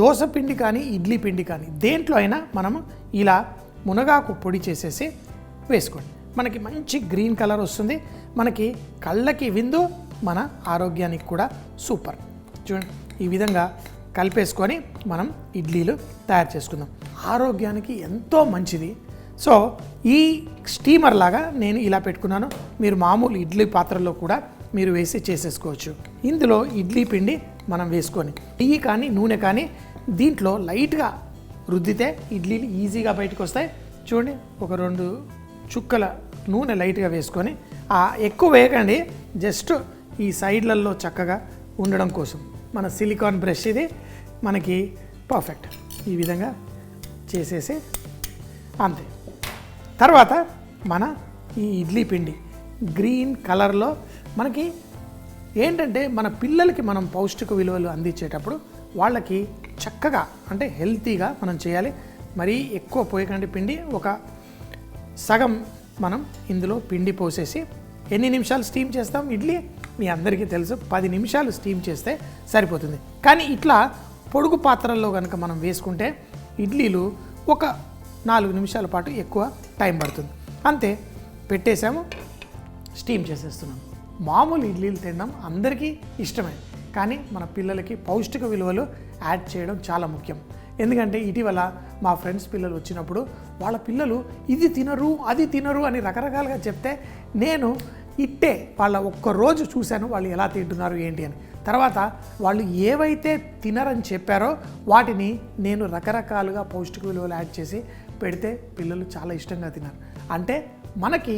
దోస పిండి కానీ ఇడ్లీ పిండి కానీ దేంట్లో అయినా మనము ఇలా మునగాకు పొడి చేసేసి వేసుకోండి. మనకి మంచి గ్రీన్ కలర్ వస్తుంది. మనకి కళ్ళకి విందు, మన ఆరోగ్యానికి కూడా సూపర్. చూడండి, ఈ విధంగా కలిపేసుకొని మనం ఇడ్లీలు తయారు చేసుకుందాం. ఆరోగ్యానికి ఎంతో మంచిది. సో ఈ స్టీమర్ లాగా నేను ఇలా పెట్టుకున్నాను. మీరు మామూలు ఇడ్లీ పాత్రలో కూడా మీరు వేసి చేసేసుకోవచ్చు. ఇందులో ఇడ్లీ పిండి మనం వేసుకొని నెయ్యి కానీ నూనె కానీ దీంట్లో లైట్గా రుద్దితే ఇడ్లీలు ఈజీగా బయటకు వస్తాయి. చూడండి, ఒక 2 చుక్కల నూనె లైట్గా వేసుకొని, ఎక్కువ వేయకండి, జస్ట్ ఈ సైడ్లలో చక్కగా ఉండడం కోసం. మన సిలికాన్ బ్రష్ ఇది మనకి పర్ఫెక్ట్. ఈ విధంగా చేసేసి అంతే. తర్వాత మన ఈ ఇడ్లీ పిండి గ్రీన్ కలర్లో మనకి ఏంటంటే మన పిల్లలకి మనం పౌష్టిక విలువలు అందించేటప్పుడు వాళ్ళకి చక్కగా అంటే హెల్తీగా మనం చేయాలి. మరీ ఎక్కువ పోయకండి పిండి. ఒక సగం మనం ఇందులో పిండి పోసేసి ఎన్ని నిమిషాలు స్టీమ్ చేస్తాం ఇడ్లీ మీ అందరికీ తెలుసు, 10 నిమిషాలు స్టీమ్ చేస్తే సరిపోతుంది. కానీ ఇట్లా పొడుగు పాత్రల్లో కనుక మనం వేసుకుంటే ఇడ్లీలు ఒక 4 నిమిషాల పాటు ఎక్కువ టైం పడుతుంది. అంతే, పెట్టేసాము, స్టీమ్ చేసేస్తున్నాం. మామూలు ఇడ్లీలు తినడం అందరికీ ఇష్టమే, కానీ మన పిల్లలకి పౌష్టిక విలువలు యాడ్ చేయడం చాలా ముఖ్యం. ఎందుకంటే ఇటీవల మా ఫ్రెండ్స్ పిల్లలు వచ్చినప్పుడు వాళ్ళ పిల్లలు ఇది తినరు అది తినరు అని రకరకాలుగా చెప్తే నేను ఇట్టే వాళ్ళ ఒక్కరోజు చూశాను వాళ్ళు ఎలా తింటున్నారు ఏంటి అని. తర్వాత వాళ్ళు ఏవైతే తినరని చెప్పారో వాటిని నేను రకరకాలుగా పౌష్టిక విలువలు యాడ్ చేసి పెడితే పిల్లలు చాలా ఇష్టంగా తిన్నారు. అంటే మనకి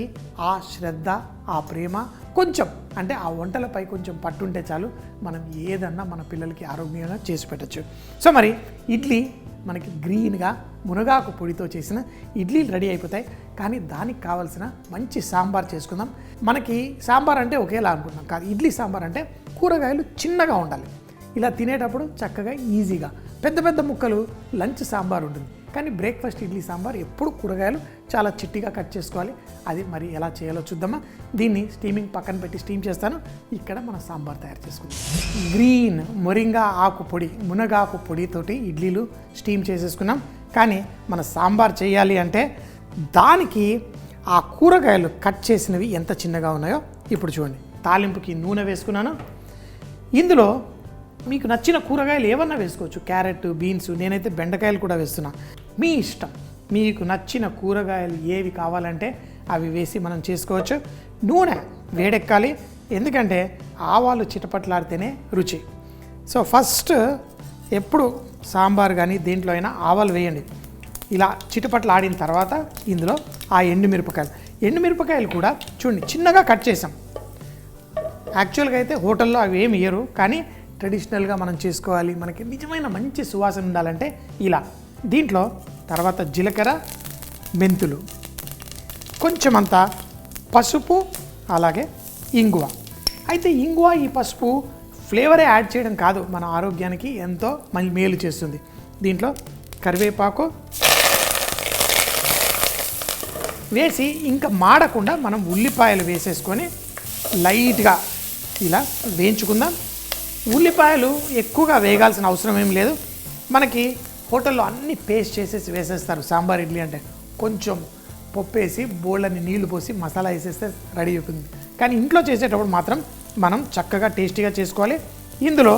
ఆ శ్రద్ధ, ఆ ప్రేమ కొంచెం అంటే ఆ వంటలపై కొంచెం పట్టుంటే చాలు, మనం ఏదన్నా మన పిల్లలకి ఆరోగ్యంగా చేసి పెట్టచ్చు. సో మరి ఇడ్లీ మనకి గ్రీన్గా మునగాకు పొడితో చేసిన ఇడ్లీలు రెడీ అయిపోతాయి. కానీ దానికి కావాల్సిన మంచి సాంబార్ చేసుకుందాం. మనకి సాంబార్ అంటే ఒకేలా అనుకుంటున్నాం కాదు, ఇడ్లీ సాంబార్ అంటే కూరగాయలు చిన్నగా ఉండాలి. ఇలా తినేటప్పుడు చక్కగా ఈజీగా పెద్ద పెద్ద ముక్కలు లంచ్ సాంబార్ ఉంటుంది. కానీ బ్రేక్ఫాస్ట్ ఇడ్లీ సాంబార్ ఎప్పుడు కూరగాయలు చాలా చిట్టిగా కట్ చేసుకోవాలి. అది మరి ఎలా చేయాలో చూద్దామా. దీన్ని స్టీమింగ్ పక్కన పెట్టి స్టీమ్ చేస్తాను. ఇక్కడ మన సాంబార్ తయారు చేసుకుందాం. గ్రీన్ మొరింగా ఆకు పొడి, మునగాకు పొడితోటి ఇడ్లీలు స్టీమ్ చేసేసుకున్నాం. కానీ మన సాంబార్ చేయాలి అంటే దానికి ఆ కూరగాయలు కట్ చేసినవి ఎంత చిన్నగా ఉన్నాయో ఇప్పుడు చూడండి. తాలింపుకి నూనె వేసుకున్నాను. ఇందులో మీకు నచ్చిన కూరగాయలు ఏమన్నా వేసుకోవచ్చు, క్యారెట్, బీన్స్, నేనైతే బెండకాయలు కూడా వేస్తున్నా. మీ ఇష్టం, మీకు నచ్చిన కూరగాయలు ఏవి కావాలంటే అవి వేసి మనం చేసుకోవచ్చు. నూనె వేడెక్కాలి, ఎందుకంటే ఆవాలు చిటపట్లాడితేనే రుచి. సో ఫస్ట్ ఎప్పుడు సాంబార్ కానీ దేంట్లో అయినా ఆవాలు వేయండి. ఇలా చిటపట్లు ఆడిన తర్వాత ఇందులో ఆ ఎండుమిరపకాయలు కూడా చూడండి చిన్నగా కట్ చేసాం. యాక్చువల్గా అయితే హోటల్లో అవి ఏమి ఇయ్యరు, కానీ ట్రెడిషనల్గా మనం చేసుకోవాలి, మనకి నిజమైన మంచి సువాసన ఉండాలంటే ఇలా. దీంట్లో తర్వాత జీలకర్ర, మెంతులు, కొంచెం అంతా పసుపు, అలాగే ఇంగువ. అయితే ఇంగువ, ఈ పసుపు ఫ్లేవరే యాడ్ చేయడం కాదు, మన ఆరోగ్యానికి ఎంతో మేలు చేస్తుంది. దీంట్లో కరివేపాకు వేసి ఇంకా మాడకుండా మనం ఉల్లిపాయలు వేసేసుకొని లైట్గా ఇలా వేయించుకుందాం. ఉల్లిపాయలు ఎక్కువగా వేగాల్సిన అవసరం ఏం లేదు. మనకి హోటల్లో అన్ని పేస్ట్ చేసేసి వేసేస్తారు సాంబార్ ఇడ్లీ అంటే. కొంచెం పప్పు వేసి బోళ్ళని నీళ్లు పోసి మసాలా వేసేస్తే రెడీ అవుతుంది. కానీ ఇంట్లో చేసేటప్పుడు మాత్రం మనం చక్కగా టేస్టీగా చేసుకోవాలి. ఇందులో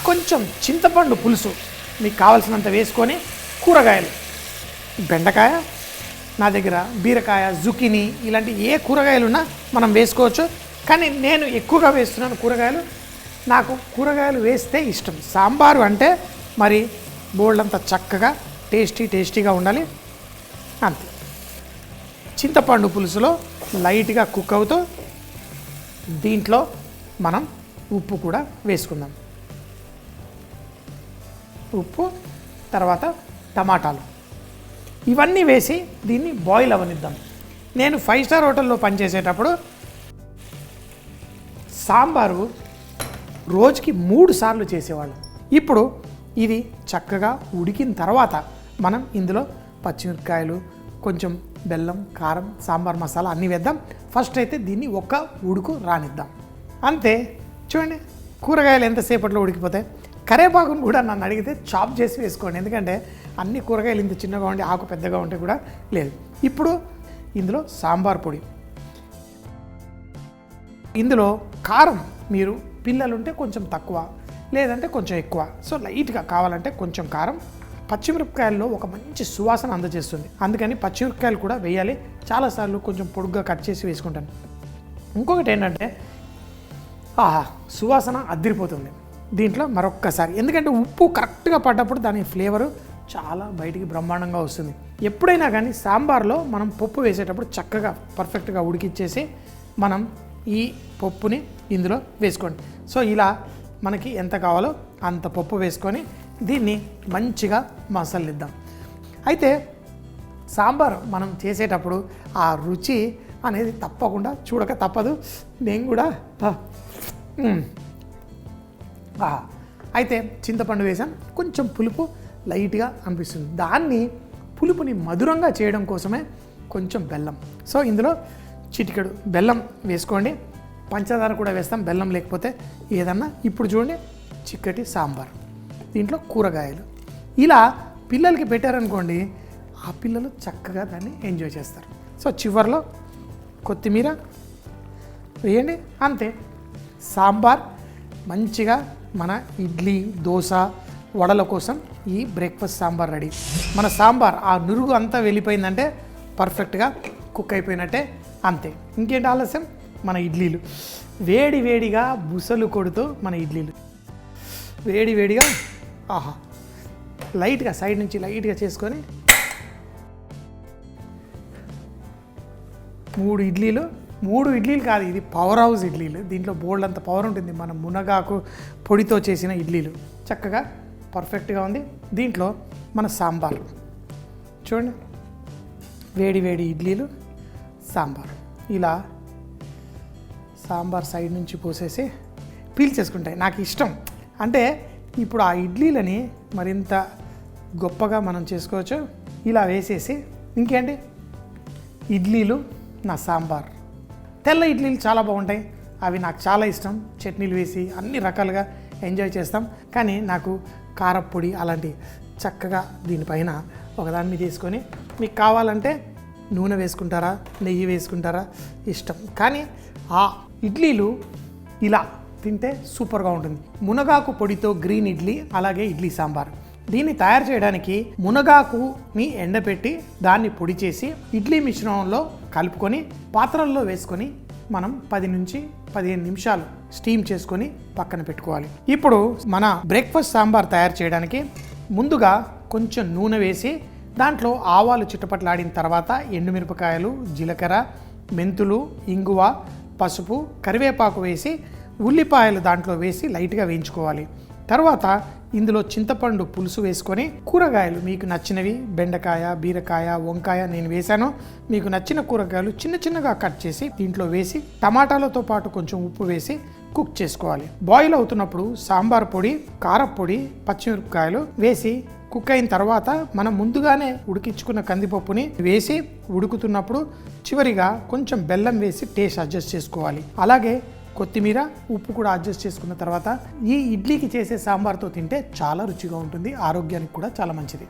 కొంచెం చింతపండు పులుసు మీకు కావాల్సినంత వేసుకొని, కూరగాయలు బెండకాయ, నా దగ్గర బీరకాయ, జుకినీ ఇలాంటి ఏ కూరగాయలు ఉన్నా మనం వేసుకోవచ్చు. కానీ నేను ఎక్కువగా వేస్తున్నాను కూరగాయలు. నాకు కూరగాయలు వేస్తే ఇష్టం. సాంబారు అంటే మరి బోల్డంత చక్కగా టేస్టీగా ఉండాలి. అంతే. చింతపండు పులుసులో లైట్గా కుక్ అవుతూ దీంట్లో మనం ఉప్పు కూడా వేసుకుందాం. ఉప్పు, తర్వాత టమాటాలు ఇవన్నీ వేసి దీన్ని బాయిల్ అవ్వనిద్దాం. నేను 5 స్టార్ హోటల్లో పనిచేసేటప్పుడు సాంబారు రోజుకి 3 సార్లు చేసేవాళ్ళం. ఇప్పుడు ఇది చక్కగా ఉడికిన తర్వాత మనం ఇందులో పచ్చిమిరపకాయలు, కొంచెం బెల్లం, కారం, సాంబార్ మసాలా అన్నీ వేద్దాం. ఫస్ట్ అయితే దీన్ని ఒక్క ఉడుకు రానిద్దాం. అంతే. చూడండి, కూరగాయలు ఎంతసేపట్లో ఉడికిపోతాయి. కరివేపాకును కూడా నన్ను అడిగితే చాప్ చేసి వేసుకోండి, ఎందుకంటే అన్ని కూరగాయలు ఇంత చిన్నగా ఉండి ఆకు పెద్దగా ఉంటే కూడా లేదు. ఇప్పుడు ఇందులో సాంబార్ పొడి, ఇందులో కారం మీరు పిల్లలుంటే కొంచెం తక్కువ లేదంటే కొంచెం ఎక్కువ, సో లైట్గా కావాలంటే కొంచెం కారం. పచ్చిమిరపకాయల్లో ఒక మంచి సువాసన అందజేస్తుంది, అందుకని పచ్చిమిరపకాయలు కూడా వేయాలి. చాలాసార్లు కొంచెం పొడుగ్గా కట్ చేసి వేసుకుంటాను. ఇంకొకటి ఏంటంటే సువాసన అదిరిపోతుంది దీంట్లో మరొక్కసారి, ఎందుకంటే ఉప్పు కరెక్ట్గా పడ్డప్పుడు దాని ఫ్లేవరు చాలా బయటికి బ్రహ్మాండంగా వస్తుంది. ఎప్పుడైనా కానీ సాంబార్లో మనం పప్పు వేసేటప్పుడు చక్కగా పర్ఫెక్ట్గా ఉడికిచ్చేసి మనం ఈ పప్పుని ఇందులో వేసుకోండి. సో ఇలా మనకి ఎంత కావాలో అంత పప్పు వేసుకొని దీన్ని మంచిగా మసలిద్దాం. అయితే సాంబార్ మనం చేసేటప్పుడు ఆ రుచి అనేది తప్పకుండా చూడక తప్పదు. నేను కూడా అయితే చింతపండు వేసాం, కొంచెం పులుపు లైట్గా అనిపిస్తుంది. దాన్ని పులుపుని మధురంగా చేయడం కోసమే కొంచెం బెల్లం. సో ఇందులో చిటికెడు బెల్లం వేసుకోండి, పంచదార కూడా వేస్తాం బెల్లం లేకపోతే ఏదన్నా. ఇప్పుడు చూడండి చిక్కటి సాంబార్, దీంట్లో కూరగాయలు ఇలా పిల్లలకి పెట్టారనుకోండి, ఆ పిల్లలు చక్కగా దాన్ని ఎంజాయ్ చేస్తారు. సో చివరిలో కొత్తిమీర వేయండి, అంతే. సాంబార్ మంచిగా మన ఇడ్లీ, దోశ, వడల కోసం ఈ బ్రేక్ఫాస్ట్ సాంబార్ రెడీ. మన సాంబార్ ఆ నురుగు అంతా వెళ్ళిపోయిందంటే పర్ఫెక్ట్గా కుక్ అయిపోయినట్టే, అంతే. ఇంకేంటి ఆలస్యం, మన ఇడ్లీలు వేడి వేడిగా బుసలు కొడుతూ మన ఇడ్లీలు వేడి వేడిగా లైట్గా సైడ్ నుంచి లైట్గా చేసుకొని 3 ఇడ్లీలు కాదు, ఇది పవర్ హౌస్ ఇడ్లీలు. దీంట్లో బోల్డ్ అంత పవర్ ఉంటుంది. మన మునగాకు పొడితో చేసిన ఇడ్లీలు చక్కగా పర్ఫెక్ట్గా ఉంది. దీంట్లో మన సాంబార్ చూడండి, వేడి వేడి ఇడ్లీలు, సాంబార్. ఇలా సాంబార్ సైడ్ నుంచి పోసేసి పీల్చేసుకుంటాయి. నాకు ఇష్టం అంటే ఇప్పుడు ఆ ఇడ్లీలని మరింత గొప్పగా మనం చేసుకోవచ్చు. ఇలా వేసేసి ఇంకేంటి ఇడ్లీలు, నా సాంబార్. తెల్ల ఇడ్లీలు చాలా బాగుంటాయి, అవి నాకు చాలా ఇష్టం. చట్నీలు వేసి అన్ని రకాలుగా ఎంజాయ్ చేస్తాం. కానీ నాకు కారప్పొడి అలాంటి చక్కగా దీనిపైన ఒకదాని మీద వేసుకొని, మీకు కావాలంటే నూనె వేసుకుంటారా, నెయ్యి వేసుకుంటారా ఇష్టం. కానీ ఆ ఇడ్లీలు ఇలా తింటే సూపర్గా ఉంటుంది. మునగాకు పొడితో గ్రీన్ ఇడ్లీ, అలాగే ఇడ్లీ సాంబార్. దీన్ని తయారు చేయడానికి మునగాకుని ఎండపెట్టి దాన్ని పొడి చేసి ఇడ్లీ మిశ్రమంలో కలుపుకొని పాత్రల్లో వేసుకొని మనం 10 నుంచి 15 నిమిషాలు స్టీమ్ చేసుకొని పక్కన పెట్టుకోవాలి. ఇప్పుడు మన బ్రేక్ఫాస్ట్ సాంబార్ తయారు చేయడానికి ముందుగా కొంచెం నూనె వేసి దాంట్లో ఆవాలు చిటపట్లాడిన తర్వాత ఎండుమిరపకాయలు, జీలకర్ర, మెంతులు, ఇంగువ, పసుపు, కరివేపాకు వేసి ఉల్లిపాయలు దాంట్లో వేసి లైట్గా వేయించుకోవాలి. తర్వాత ఇందులో చింతపండు పులుసు వేసుకొని కూరగాయలు మీకు నచ్చినవి, బెండకాయ, బీరకాయ, వంకాయ నేను వేశాను. మీకు నచ్చిన కూరగాయలు చిన్న చిన్నగా కట్ చేసి దీంట్లో వేసి టమాటాలతో పాటు కొంచెం ఉప్పు వేసి కుక్ చేసుకోవాలి. బాయిల్ అవుతున్నప్పుడు సాంబార్ పొడి, కారప్పొడి, పచ్చిమిరపకాయలు వేసి కుక్ అయిన తర్వాత మనం ముందుగానే ఉడికించుకున్న కందిపప్పుని వేసి ఉడుకుతున్నప్పుడు చివరిగా కొంచెం బెల్లం వేసి టేస్ట్ అడ్జస్ట్ చేసుకోవాలి. అలాగే కొత్తిమీర, ఉప్పు కూడా అడ్జస్ట్ చేసుకున్న తర్వాత ఈ ఇడ్లీకి చేసే సాంబార్తో తింటే చాలా రుచిగా ఉంటుంది, ఆరోగ్యానికి కూడా చాలా మంచిది.